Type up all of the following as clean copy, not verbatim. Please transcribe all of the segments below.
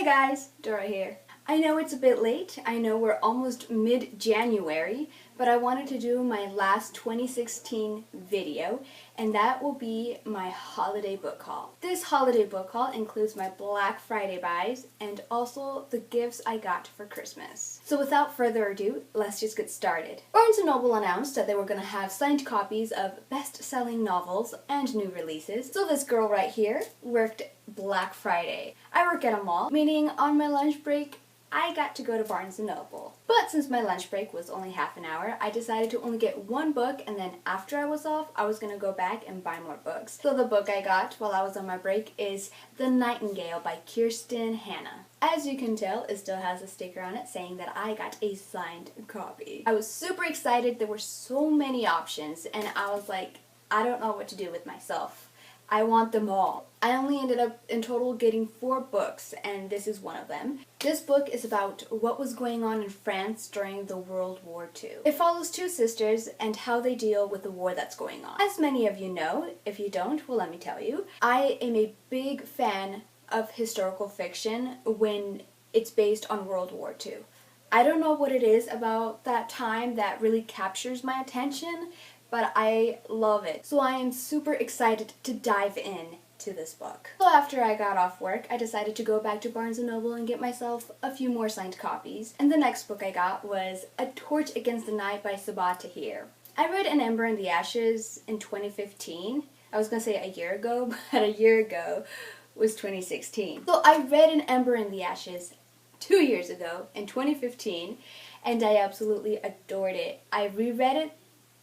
Hey guys, Dora here. I know it's a bit late, I know we're almost mid-January, but I wanted to do my last 2016 video, and that will be my holiday book haul. This holiday book haul includes my Black Friday buys and also the gifts I got for Christmas. So without further ado, let's just get started. Barnes & Noble announced that they were going to have signed copies of best-selling novels and new releases. So this girl right here worked Black Friday. I work at a mall, meaning on my lunch break, I got to go to Barnes & Noble. But since my lunch break was only half an hour, I decided to only get one book, and then after I was off, I was going to go back and buy more books. So the book I got while I was on my break is The Nightingale by Kirsten Hanna. As you can tell, it still has a sticker on it saying that I got a signed copy. I was super excited. There were so many options, and I was like, I don't know what to do with myself. I want them all. I only ended up in total getting 4 books, and this is one of them. This book is about what was going on in France during the World War II. It follows 2 sisters and how they deal with the war that's going on. As many of you know, if you don't, well, let me tell you, I am a big fan of historical fiction when it's based on World War II. I don't know what it is about that time that really captures my attention, but I love it. So I am super excited to dive in to this book. So after I got off work, I decided to go back to Barnes & Noble and get myself a few more signed copies. And the next book I got was A Torch Against the Night by Sabaa Tahir. I read An Ember in the Ashes in 2015. I was gonna say a year ago, but a year ago was 2016. So I read An Ember in the Ashes 2 years ago in 2015, and I absolutely adored it. I reread it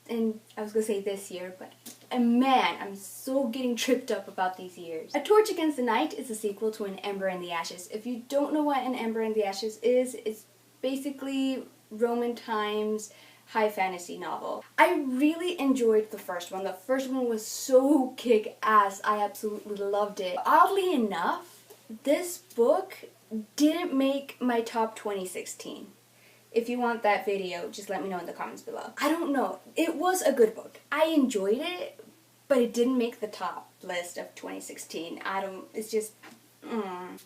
and I was gonna say this year, but man, I'm so getting tripped up about these years. A Torch Against the Night is a sequel to An Ember in the Ashes. If you don't know what An Ember in the Ashes is, it's basically Roman times high fantasy novel. I really enjoyed the first one. The first one was so kick-ass. I absolutely loved it. Oddly enough, this book didn't make my top 2016. If you want that video, just let me know in the comments below. I don't know. It was a good book. I enjoyed it, but it didn't make the top list of 2016. It's just,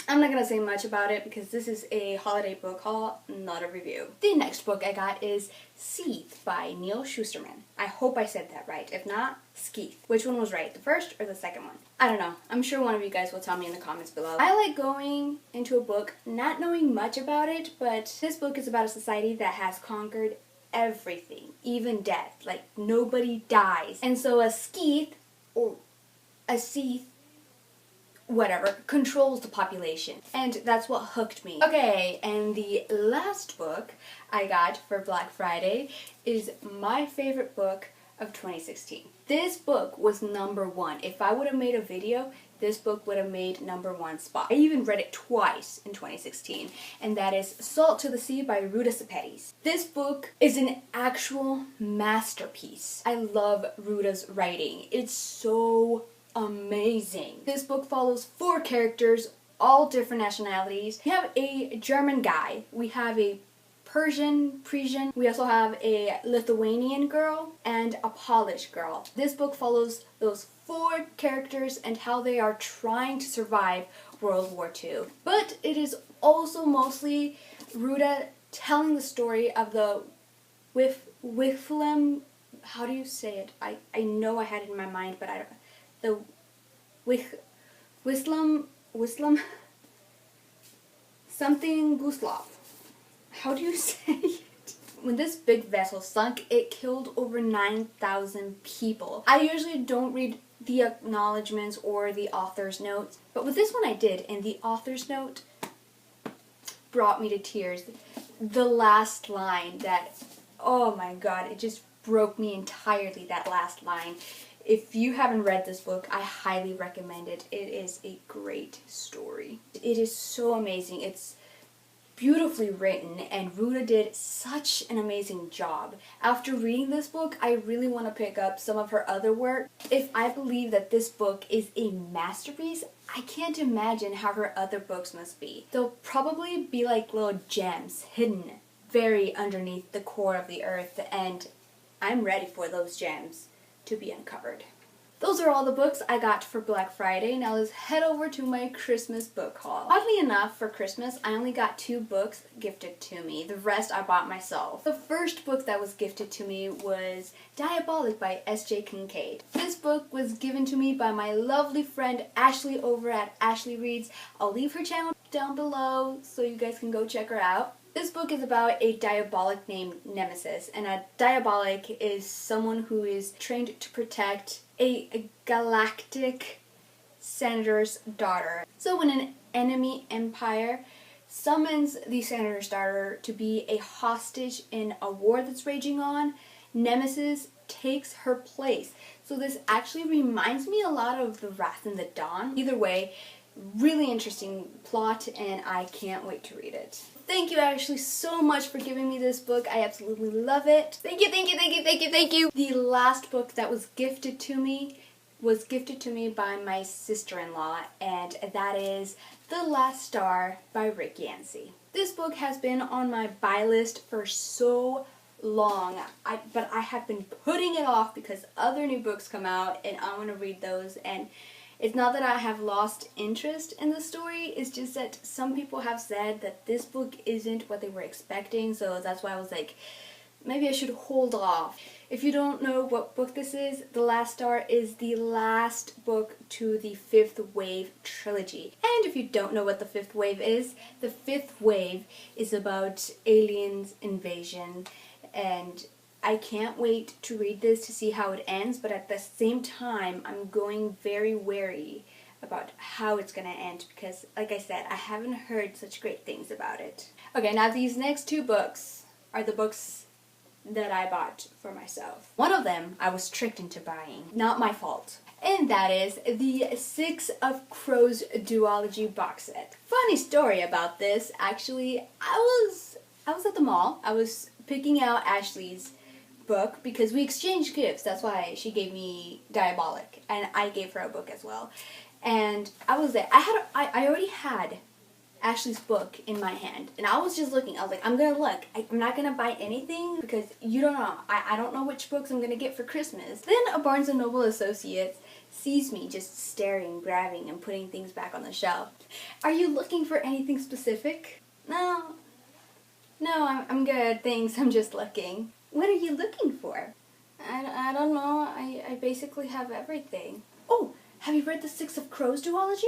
I'm not gonna say much about it because this is a holiday book haul, not a review. The next book I got is Seath by Neal Shusterman. I hope I said that right. If not, Skeeth. Which one was right, the first or the second one? I don't know. I'm sure one of you guys will tell me in the comments below. I like going into a book not knowing much about it, but this book is about a society that has conquered everything, even death. Like, nobody dies. And so a Skeeth, or a Seath, whatever, controls the population. And that's what hooked me. Okay, and the last book I got for Black Friday is my favorite book of 2016. This book was #1. If I would have made a video, this book would have made #1 spot. I even read it twice in 2016, and that is Salt to the Sea by Ruta Sepetys. This book is an actual masterpiece. I love Ruta's writing. It's so amazing. This book follows 4 characters, all different nationalities. We have a German guy, we have a Persian, we also have a Lithuanian girl, and a Polish girl. This book follows those 4 characters and how they are trying to survive World War II. But it is also mostly Ruta telling the story of the Wiflem, how do you say it? I know I had it in my mind, but I don't. The Wislam, something Guslav. How do you say it? When this big vessel sunk, it killed over 9,000 people. I usually don't read the acknowledgements or the author's notes, but with this one I did, and the author's note brought me to tears. The last line that, oh my god, it just broke me entirely, that last line. If you haven't read this book, I highly recommend it. It is a great story. It is so amazing. It's beautifully written, and Ruta did such an amazing job. After reading this book, I really want to pick up some of her other work. If I believe that this book is a masterpiece, I can't imagine how her other books must be. They'll probably be like little gems hidden very underneath the core of the earth, and I'm ready for those gems to be uncovered. Those are all the books I got for Black Friday. Now let's head over to my Christmas book haul. Oddly enough, for Christmas, I only got 2 books gifted to me. The rest I bought myself. The first book that was gifted to me was Diabolic by S.J. Kincaid. This book was given to me by my lovely friend Ashley over at Ashley Reads. I'll leave her channel down below so you guys can go check her out. This book is about a diabolic named Nemesis, and a diabolic is someone who is trained to protect a galactic senator's daughter. So when an enemy empire summons the senator's daughter to be a hostage in a war that's raging on, Nemesis takes her place. So this actually reminds me a lot of The Wrath in the Dawn. Either way, really interesting plot, and I can't wait to read it. Thank you, Ashley, so much for giving me this book. I absolutely love it. Thank you, thank you, thank you, thank you, thank you. The last book that was gifted to me by my sister-in-law, and that is The Last Star by Rick Yancey. This book has been on my buy list for so long, but I have been putting it off because other new books come out and I want to read those. And it's not that I have lost interest in the story, it's just that some people have said that this book isn't what they were expecting, so that's why I was like, maybe I should hold off. If you don't know what book this is, The Last Star is the last book to the Fifth Wave trilogy. And if you don't know what the Fifth Wave is, the Fifth Wave is about aliens invasion, and I can't wait to read this to see how it ends, but at the same time, I'm going very wary about how it's going to end because, like I said, I haven't heard such great things about it. Okay, now these next 2 books are the books that I bought for myself. One of them I was tricked into buying, not my fault. And that is the Six of Crows duology box set. Funny story about this, actually, I was at the mall. I was picking out Ashley's book because we exchanged gifts. That's why she gave me Diabolic and I gave her a book as well. And I was there. I already had Ashley's book in my hand and I was just looking. I was like, I'm gonna look. I'm not gonna buy anything because you don't know. I don't know which books I'm gonna get for Christmas. Then a Barnes & Noble associate sees me just staring, grabbing, and putting things back on the shelf. Are you looking for anything specific? No, I'm good, thanks. I'm just looking. What are you looking for? I don't know. I basically have everything. Oh, have you read the Six of Crows duology?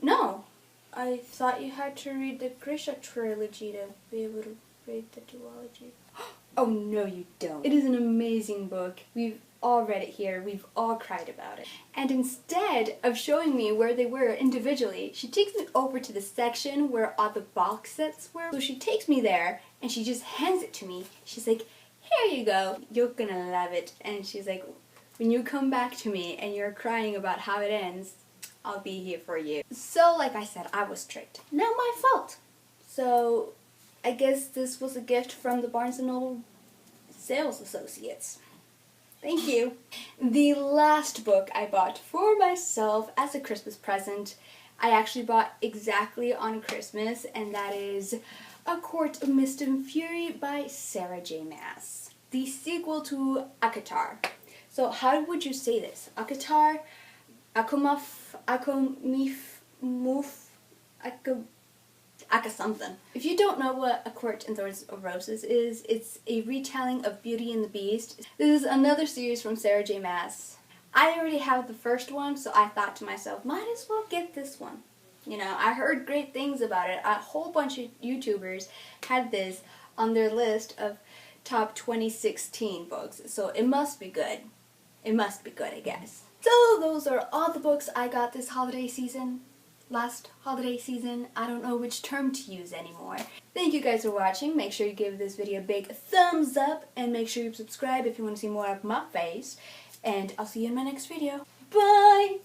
No. I thought you had to read the Grisha trilogy to be able to read the duology. Oh, no you don't. It is an amazing book. We've all read it here. We've all cried about it. And instead of showing me where they were individually, she takes me over to the section where all the box sets were. So she takes me there and she just hands it to me. She's like, here you go, you're gonna love it. And she's like, when you come back to me and you're crying about how it ends, I'll be here for you. So like I said, I was tricked. Not my fault. So I guess this was a gift from the Barnes & Noble sales associates. Thank you. The last book I bought for myself as a Christmas present, I actually bought exactly on Christmas, and that is A Court of Mist and Fury by Sarah J. Maas. The sequel to ACOTAR. So how would you say this? ACOTAR, Akomuf, Akomif, Muf, Aka something. If you don't know what A Court in Thorns of Roses is, it's a retelling of Beauty and the Beast. This is another series from Sarah J. Maas. I already have the first one, so I thought to myself, might as well get this one. You know, I heard great things about it. A whole bunch of YouTubers had this on their list of top 2016 books, so it must be good. It must be good, I guess. So those are all the books I got this holiday season. Last holiday season. I don't know which term to use anymore. Thank you guys for watching. Make sure you give this video a big thumbs up and make sure you subscribe if you want to see more of my face. And I'll see you in my next video. Bye!